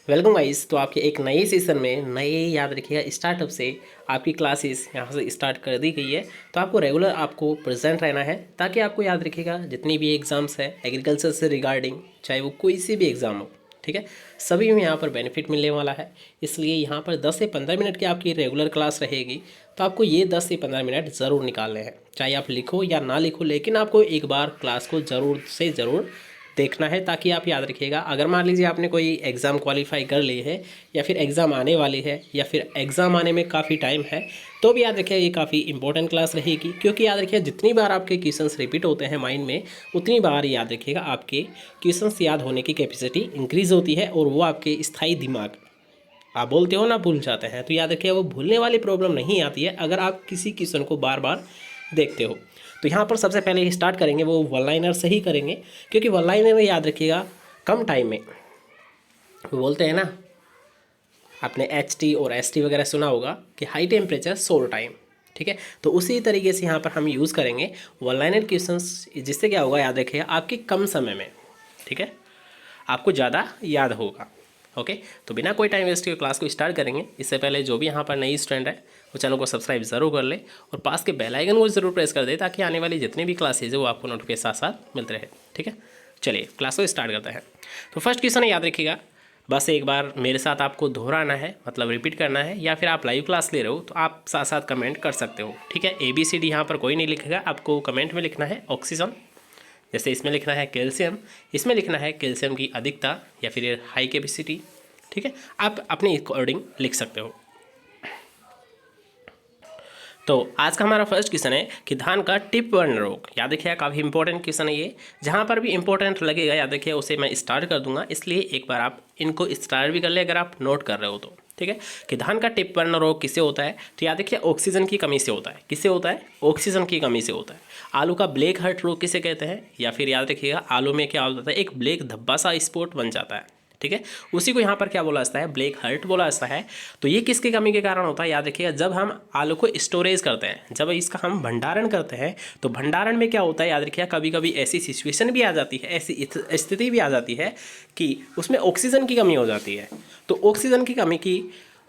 Welcome guys. तो आपके एक नए सीज़न में नए याद रखिएगा स्टार्टअप से आपकी क्लासेस यहाँ से स्टार्ट कर दी गई है। तो आपको रेगुलर आपको प्रेजेंट रहना है ताकि आपको याद रखिएगा जितनी भी एग्ज़ाम्स है एग्रीकल्चर से रिगार्डिंग, चाहे वो कोई सी भी एग्ज़ाम हो, ठीक है, सभी में यहाँ पर बेनिफिट मिलने वाला है। इसलिए यहाँ पर 10 से 15 मिनट की आपकी रेगुलर क्लास रहेगी। तो आपको ये 10 से 15 मिनट ज़रूर निकालने हैं, चाहे आप लिखो या ना लिखो, लेकिन आपको एक बार क्लास को ज़रूर से ज़रूर देखना है ताकि आप याद रखिएगा। अगर मान लीजिए आपने कोई एग्ज़ाम क्वालिफाई कर ली है या फिर एग्ज़ाम आने वाली है या फिर एग्ज़ाम आने में काफ़ी टाइम है, तो भी याद रखिएगा ये काफ़ी इंपॉर्टेंट क्लास रहेगी। क्योंकि याद रखिएगा जितनी बार आपके क्वेश्चंस रिपीट होते हैं माइंड में, उतनी बार याद रखिएगा आपके क्वेश्चंस याद होने की कैपेसिटी इंक्रीज़ होती है और वो आपके स्थायी दिमाग, आप बोलते हो ना, भूल जाते हैं। तो याद रखिएगा वो भूलने वाली प्रॉब्लम नहीं आती है अगर आप किसी क्वेश्चन को बार बार देखते हो। तो यहाँ पर सबसे पहले स्टार्ट करेंगे वो वन लाइनर से ही करेंगे, क्योंकि वन लाइनर में याद रखिएगा कम टाइम में, वो बोलते हैं ना, आपने HT और ST वगैरह सुना होगा कि हाई टेम्परेचर सोल टाइम, ठीक है। तो उसी तरीके से यहाँ पर हम यूज़ करेंगे वन लाइनर क्वेश्चंस, जिससे क्या होगा याद रखिएगा आपके कम समय में, ठीक है, आपको ज़्यादा याद होगा। ओके, तो बिना कोई टाइम वेस्ट के क्लास को स्टार्ट करेंगे। इससे पहले जो भी यहाँ पर नई स्टूडेंट है वो चैनल को सब्सक्राइब ज़रूर कर ले और पास के बेल आइकन को ज़रूर प्रेस कर दे ताकि आने वाली जितनी भी क्लासेज है वो आपको नोटिफिकेशन साथ साथ मिलते रहे, ठीक है। चलिए क्लास को स्टार्ट करते हैं। तो फर्स्ट क्वेश्चन है, याद रखिएगा, बस एक बार मेरे साथ आपको दोहराना है, मतलब रिपीट करना है, या फिर आप लाइव क्लास ले रहे हो तो आप साथ साथ कमेंट कर सकते हो, ठीक है। ABCD यहाँ पर कोई नहीं लिखेगा, आपको कमेंट में लिखना है ऑक्सीजन, जैसे इसमें लिखना है कैल्शियम, इसमें लिखना है कैल्शियम की अधिकता या फिर हाई कैपेसिटी, ठीक है। आप अपने अकॉर्डिंग लिख सकते हो। तो आज का हमारा फर्स्ट क्वेश्चन है कि धान का टिप वर्म रोग, याद रखिएगा काफ़ी इंपॉर्टेंट क्वेश्चन है ये। जहाँ पर भी इंपॉर्टेंट लगेगा याद रखिएगा उसे मैं स्टार्ट कर दूंगा, इसलिए एक बार आप इनको स्टार्ट भी कर ले अगर आप नोट कर रहे हो तो, ठीक है। कि धान का टिप वर्म रोग किससे होता है, तो याद रखिए ऑक्सीजन की कमी से होता है। किससे होता है? ऑक्सीजन की कमी से होता है। आलू का ब्लैक हर्ट रोग किसे कहते हैं, या फिर याद रखिएगा आलू में क्या होता है, एक ब्लैक धब्बा सा स्पॉट बन जाता है, ठीक है। उसी को यहाँ पर क्या बोला जाता है, ब्लैक हर्ट बोला जाता है। तो ये किसकी कमी के कारण होता है, याद रखिएगा जब हम आलू को स्टोरेज करते हैं, जब इसका हम भंडारण करते हैं, तो भंडारण में क्या होता है याद रखिएगा, कभी कभी ऐसी सिचुएशन भी आ जाती है, ऐसी स्थिति भी आ जाती है कि उसमें ऑक्सीजन की कमी हो जाती है। तो ऑक्सीजन की कमी की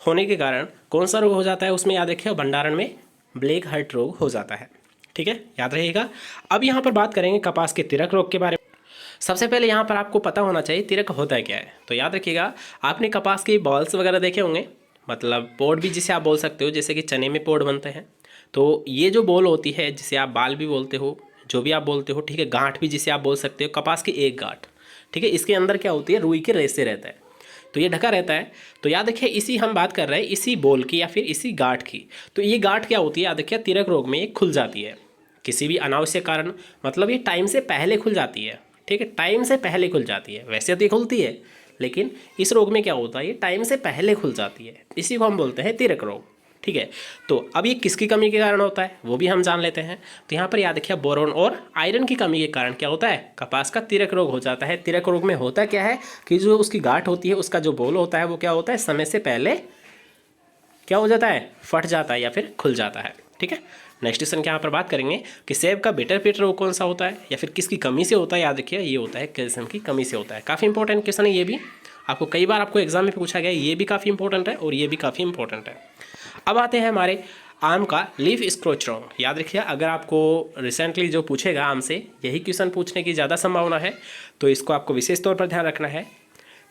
होने के कारण कौन सा रोग हो जाता है उसमें, याद रखिएगा भंडारण में ब्लैक हर्ट रोग हो जाता है, ठीक है, याद रहिएगा। अब यहाँ पर बात करेंगे कपास के तिरक रोग के बारे में। सबसे पहले यहाँ पर आपको पता होना चाहिए तिरक होता है क्या है। तो याद रखिएगा आपने कपास के बॉल्स वगैरह देखे होंगे, मतलब पोड भी जिसे आप बोल सकते हो, जैसे कि चने में पोड बनते हैं। तो ये जो बॉल होती है जिसे आप बाल भी बोलते हो, जो भी आप बोलते हो, ठीक है, गांठ भी जिसे आप बोल सकते हो, कपास की एक गांठ, ठीक है, इसके अंदर क्या होती है, रुई के रेसे रहता है, तो ये ढका रहता है। तो याद रखिए इसी हम बात कर रहे हैं इसी बॉल की या फिर इसी गांठ की। तो ये गांठ क्या होती है, याद रखिए तिरक रोग में ये खुल जाती है किसी भी अनावश्यक कारण, मतलब ये टाइम से पहले खुल जाती है, ठीक है, टाइम से पहले खुल जाती है। वैसे तो ये खुलती है, लेकिन इस रोग में क्या होता है, ये टाइम से पहले खुल जाती है, इसी को हम बोलते हैं तिरक रोग, ठीक है। तो अब ये किसकी कमी के कारण होता है वो भी हम जान लेते हैं। तो यहाँ पर याद रखिए बोरोन और आयरन की कमी के कारण क्या होता है, कपास का तिरक रोग हो जाता है। तिरक रोग में होता क्या है कि जो उसकी गांठ होती है, उसका जो बोल होता है वो क्या होता है, समय से पहले क्या हो जाता है, फट जाता है या फिर खुल जाता है, ठीक है। नेक्स्ट क्वेश्चन के यहाँ पर बात करेंगे कि सेब का बिटर पीट रोग कौन सा होता है या फिर किसकी कमी से होता है। याद रखिए ये होता है कैल्शियम की कमी से होता है। काफ़ी इंपॉर्टेंट क्वेश्चन है ये भी, आपको कई बार आपको एग्जाम में पूछा गया, ये भी काफ़ी इंपॉर्टेंट है और ये भी काफ़ी इंपॉर्टेंट है। अब आते हैं हमारे आम का लीफ स्क्रॉच रोग। याद रखिए अगर आपको रिसेंटली जो पूछेगा आम से यही क्वेश्चन पूछने की ज़्यादा संभावना है, तो इसको आपको विशेष तौर पर ध्यान रखना है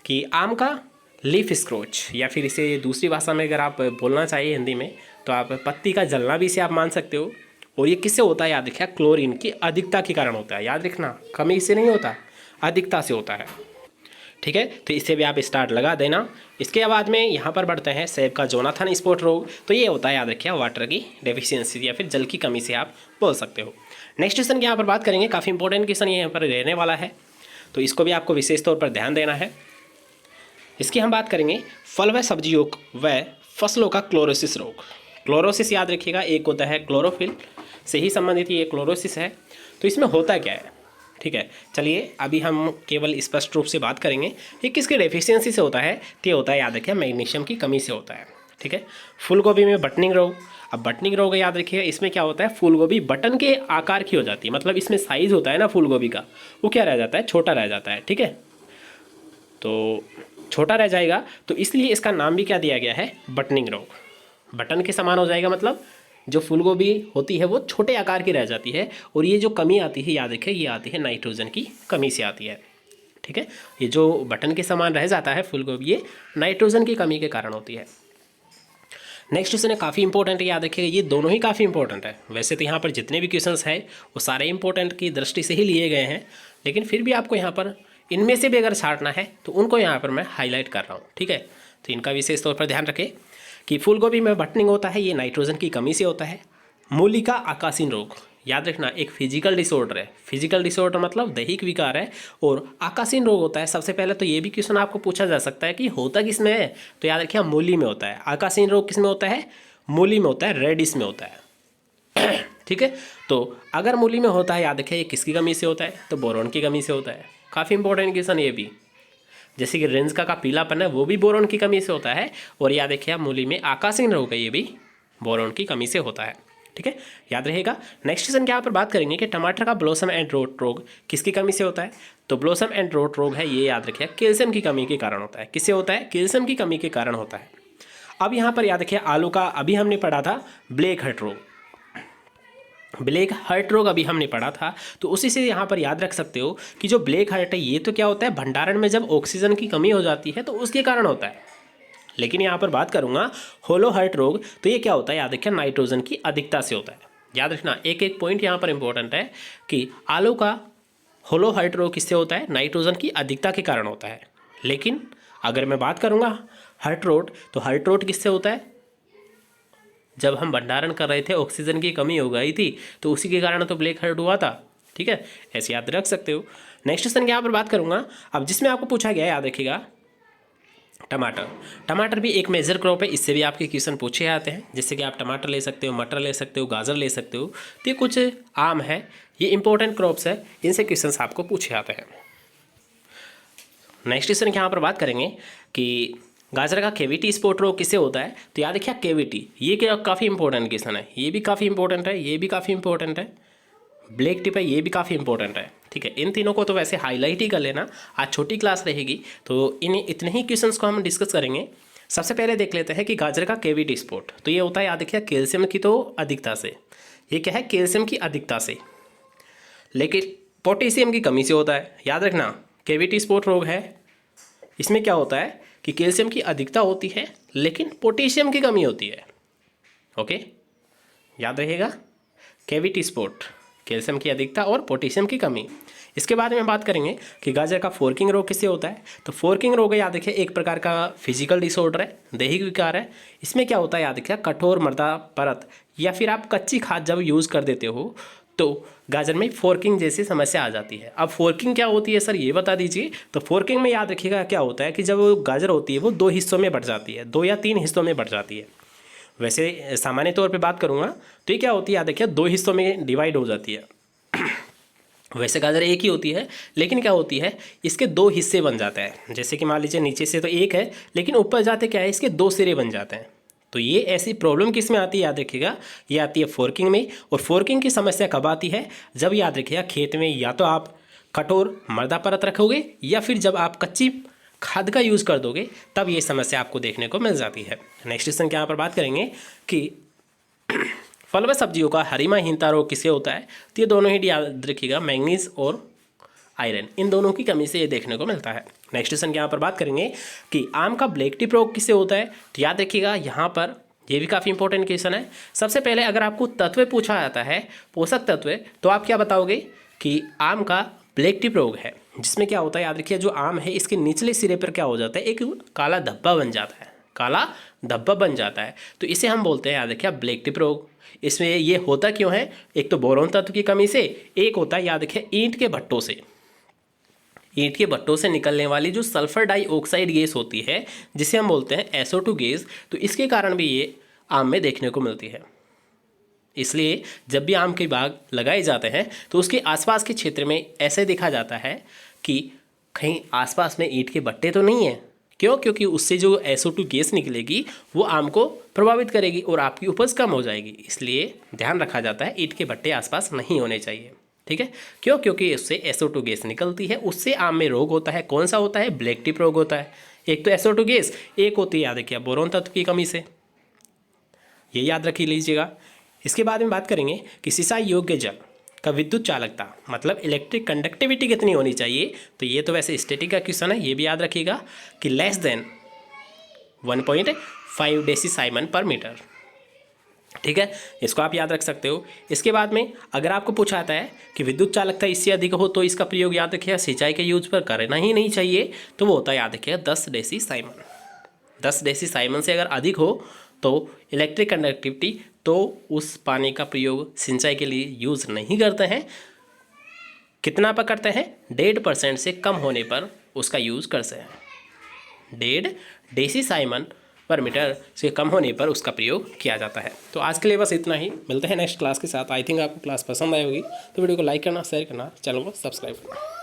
कि आम का लीफ स्क्रॉच, या फिर इसे दूसरी भाषा में अगर आप बोलना चाहिए हिंदी में तो आप पत्ती का जलना भी इसे आप मान सकते हो। और ये किससे होता है, याद रखिए क्लोरीन की अधिकता के कारण होता है। याद रखना कमी से नहीं होता, अधिकता से होता है, ठीक है। तो इससे भी आप स्टार्ट लगा देना। इसके बाद में यहाँ पर बढ़ते हैं सेब का जोनाथन स्पॉट रोग। तो ये होता है याद रखिए वाटर की डेफिशिएंसी या फिर जल की कमी से आप बोल सकते हो। नेक्स्ट क्वेश्चन की यहाँ पर बात करेंगे, काफ़ी इंपॉर्टेंट क्वेश्चन यहाँ पर रहने वाला है, तो इसको भी आपको विशेष तौर पर ध्यान देना है। इसकी हम बात करेंगे फल व सब्जियों व फसलों का क्लोरोसिस रोग। क्लोरोसिस याद रखिएगा एक होता है क्लोरोफिल से ही संबंधित ये क्लोरोसिस है। तो इसमें होता क्या है, ठीक है, चलिए अभी हम केवल स्पष्ट रूप से बात करेंगे ये किसके डेफिशिएंसी से होता है। तो ये होता है याद रखिए मैग्नीशियम की कमी से होता है, ठीक है। फूलगोभी में बटनिंग रोग। अब बटनिंग रोग याद रखिएगा इसमें क्या होता है, फूलगोभी बटन के आकार की हो जाती है, मतलब इसमें साइज होता है ना फूलगोभी का, वो क्या रह जाता है, छोटा रह जाता है, ठीक है। तो छोटा रह जाएगा, तो इसलिए इसका नाम भी क्या दिया गया है, बटनिंग रोग। बटन के समान हो जाएगा, मतलब जो फूलगोभी होती है वो छोटे आकार की रह जाती है, और ये जो कमी आती है याद रखें, ये आती है नाइट्रोजन की कमी से आती है। ठीक है, ये जो बटन के समान रह जाता है फूलगोभी, ये नाइट्रोजन की कमी के कारण होती है। नेक्स्ट क्वेश्चन है, काफ़ी इंपॉर्टेंट है, याद रखिएगा ये दोनों ही काफ़ी इंपॉर्टेंट है। वैसे तो यहाँ पर जितने भी क्वेश्चंस हैं वो सारे इंपॉर्टेंट की दृष्टि से ही लिए गए हैं, लेकिन फिर भी आपको यहाँ पर इनमें से भी अगर छांटना है तो उनको यहाँ पर मैं हाईलाइट कर रहा हूँ। ठीक है, तो इनका विशेष तौर पर ध्यान रखें कि फूलगोभी में बटनिंग होता है, ये नाइट्रोजन की कमी से होता है। मूली का आकासीन रोग, याद रखना एक फिजिकल डिसऑर्डर है। फिजिकल डिसऑर्डर मतलब दैहिक विकार है, और आकासीन रोग होता है। सबसे पहले तो ये भी क्वेश्चन आपको पूछा जा सकता है कि होता किस में है, तो याद रखिए मूली में होता है। आकासीन रोग किस में होता है, मूली में होता है, रेडिश में होता है। ठीक है, तो अगर मूली में होता है, याद रखिए ये किसकी कमी से होता है, तो बोरोन की कमी से होता है। काफ़ी इंपॉर्टेंट क्वेश्चन ये भी, जैसे कि रेंज का पीलापन है वो भी बोरोन की कमी से होता है, और याद रखिए मूली में आकासीन रोग है, ये भी बोरोन की कमी से होता है। ठीक है, याद रहेगा। नेक्स्ट क्वेश्चन के यहाँ पर बात करेंगे कि टमाटर का ब्लॉसम एंड रोट रोग किसकी कमी से होता है, तो ब्लॉसम एंड रोट रोग है, ये याद रखिए कैल्शियम की कमी के कारण होता है। किससे होता है, कैल्शियम की कमी के कारण होता है। अब यहाँ पर याद रखिए आलू का अभी हमने पढ़ा था ब्लैक हर्ट रोग, ब्लैक हर्ट रोग अभी हमने पढ़ा था, तो उसी से यहाँ पर याद रख सकते हो कि जो ब्लैक हर्ट है ये तो क्या होता है, भंडारण में जब ऑक्सीजन की कमी हो जाती है तो उसके कारण होता है। लेकिन यहाँ पर बात करूँगा होलो हर्ट रोग, तो ये क्या होता है, याद रखिए नाइट्रोजन की अधिकता से होता है। याद रखना एक एक पॉइंट यहाँ पर इंपॉर्टेंट है कि आलू का होलो हर्ट रोग किससे होता है, नाइट्रोजन की अधिकता के कारण होता है। लेकिन अगर मैं बात करूँगा हर्ट रोग, तो हर्ट रोग किससे होता है, जब हम भंडारण कर रहे थे ऑक्सीजन की कमी हो गई थी, तो उसी के कारण तो ब्लैक हर्ट हुआ था। ठीक है, ऐसे याद रख सकते हो। नेक्स्ट क्वेश्चन के यहाँ पर बात करूँगा अब, जिसमें आपको पूछा गया है, याद रखिएगा टमाटर। टमाटर भी एक मेजर क्रॉप है, इससे भी आपके क्वेश्चन पूछे आते हैं, जैसे कि आप टमाटर ले सकते हो, मटर ले सकते हो, गाजर ले सकते हो। तो ये कुछ आम है, ये इंपॉर्टेंट क्रॉप्स है, इनसे क्वेश्चन आपको पूछे आते हैं। नेक्स्ट क्वेश्चन के यहाँ पर बात करेंगे कि गाजर का केविटी स्पॉट रोग किससे होता है, तो याद रखिए केविटी, ये क्या काफ़ी इंपॉर्टेंट क्वेश्चन है, ये भी काफ़ी इंपॉर्टेंट है, ये भी काफ़ी इंपॉर्टेंट है, ब्लैक टिप है, ये भी काफ़ी इंपॉर्टेंट है। ठीक है, इन तीनों को तो वैसे हाईलाइट ही कर लेना, आज छोटी क्लास रहेगी तो इतने ही क्वेश्चंस को हम डिस्कस करेंगे। सबसे पहले देख लेते हैं कि गाजर का केविटी स्पॉट, तो ये होता है याद रखिए कैल्शियम की तो अधिकता से, ये क्या है कैल्शियम की अधिकता से, लेकिन पोटेशियम की कमी से होता है। याद रखना केविटी स्पॉट रोग है, इसमें क्या होता है कि कैल्शियम की अधिकता होती है लेकिन पोटेशियम की कमी होती है। ओके, याद रहेगा कैविटी स्पॉट, कैल्शियम की अधिकता और पोटेशियम की कमी। इसके बारे में बात करेंगे कि गाजर का फोर्किंग रोग किससे होता है, तो फोर्किंग रोग याद रखिए एक प्रकार का फिजिकल डिसऑर्डर है, दैहिक विकार है। इसमें क्या होता है, याद रखिए कठोर मृदा परत या फिर आप कच्ची खाद जब यूज़ कर देते हो तो गाजर में फोर्किंग जैसी समस्या आ जाती है। अब फोर्किंग क्या होती है सर, ये बता दीजिए। तो फोर्किंग में याद रखिएगा क्या होता है कि जब गाजर होती है वो 2 हिस्सों में बढ़ जाती है, 2 या 3 हिस्सों में बढ़ जाती है। वैसे सामान्य तौर पे बात करूँगा तो ये क्या होती है, याद रखिए 2 हिस्सों में डिवाइड हो जाती है। वैसे गाजर एक ही होती है, लेकिन क्या होती है इसके 2 हिस्से बन जाते हैं। जैसे कि मान लीजिए नीचे से तो एक है, लेकिन ऊपर जाते क्या है इसके 2 सिरे बन जाते हैं। तो ये ऐसी प्रॉब्लम किस में आती है, याद रखिएगा ये आती है फोर्किंग में। और फोर्किंग की समस्या कब आती है, जब याद रखिएगा खेत में या तो आप कठोर मृदा परत रखोगे या फिर जब आप कच्ची खाद का यूज़ कर दोगे, तब ये समस्या आपको देखने को मिल जाती है। नेक्स्ट क्वेश्चन के यहाँ पर बात करेंगे कि फल व सब्जियों का हरिमाहीनता रोग किससे होता है, तो ये दोनों ही याद रखिएगा मैंगनीज और आयरन, इन दोनों की कमी से ये देखने को मिलता है। नेक्स्ट क्वेश्चन के यहाँ पर बात करेंगे कि आम का ब्लैक टिप रोग किससे होता है, तो याद रखिएगा यहाँ पर ये भी काफ़ी इंपॉर्टेंट क्वेश्चन है। सबसे पहले अगर आपको तत्व पूछा जाता है, पोषक तत्व, तो आप क्या बताओगे कि आम का ब्लैक टिप रोग है, जिसमें क्या होता है, याद रखिए जो आम है इसके निचले सिरे पर क्या हो जाता है, एक काला धब्बा बन जाता है, काला धब्बा बन जाता है, तो इसे हम बोलते हैं याद रखिए ब्लैक टिप रोग। इसमें ये होता क्यों है, एक तो बोरोन तत्व की कमी से, एक होता है याद रखिए ईंट के भट्टों से, ईंट के भट्टों से निकलने वाली जो सल्फर डाइऑक्साइड गैस होती है जिसे हम बोलते हैं SO2 गैस, तो इसके कारण भी ये आम में देखने को मिलती है। इसलिए जब भी आम के बाग लगाए जाते हैं तो उसके आसपास के क्षेत्र में ऐसे देखा जाता है कि कहीं आसपास में ईंट के भट्टे तो नहीं है। क्यों, क्योंकि उससे जो SO2 गैस निकलेगी वो आम को प्रभावित करेगी और आपकी उपज कम हो जाएगी। इसलिए ध्यान रखा जाता है ईंट के भट्टे आसपास नहीं होने चाहिए। ठीक है, क्यों? क्योंकि उससे SO2 गैस निकलती है, उससे आम में रोग होता है। कौन सा होता है? ब्लैक टिप रोग होता है। एक तो SO2 गैस, एक होती है याद रखिए बोरोन तत्व की कमी से, ये याद रखी लीजिएगा। इसके बाद में बात करेंगे कि सिंचाई योग्य जल का विद्युत चालकता मतलब इलेक्ट्रिक कंडक्टिविटी कितनी होनी चाहिए। तो ये तो वैसे स्टैटिक का क्वेश्चन है, ये भी याद रखिएगा कि लेस देन 1.5 डेसीसाइमन पर मीटर। ठीक है, इसको आप याद रख सकते हो। इसके बाद में अगर आपको पूछा जाता है कि विद्युत चालकता इससे अधिक हो तो इसका प्रयोग याद रखिएगा सिंचाई के यूज पर करना ही नहीं चाहिए, तो वो होता है याद रखिएगा 10 डेसीसाइमन। 10 डेसीसाइमन से अगर अधिक हो तो इलेक्ट्रिक कंडक्टिविटी, तो उस पानी का प्रयोग सिंचाई के लिए यूज़ नहीं करते हैं। कितना पर करते हैं? 1.5% से कम होने पर उसका यूज़ करते हैं। 1.5 डेसीसाइमन पर मीटर से कम होने पर उसका प्रयोग किया जाता है। तो आज के लिए बस इतना ही, मिलते हैं नेक्स्ट क्लास के साथ। आई थिंक आपको क्लास पसंद आई होगी, तो वीडियो को लाइक करना, शेयर करना, चैनल को सब्सक्राइब करना।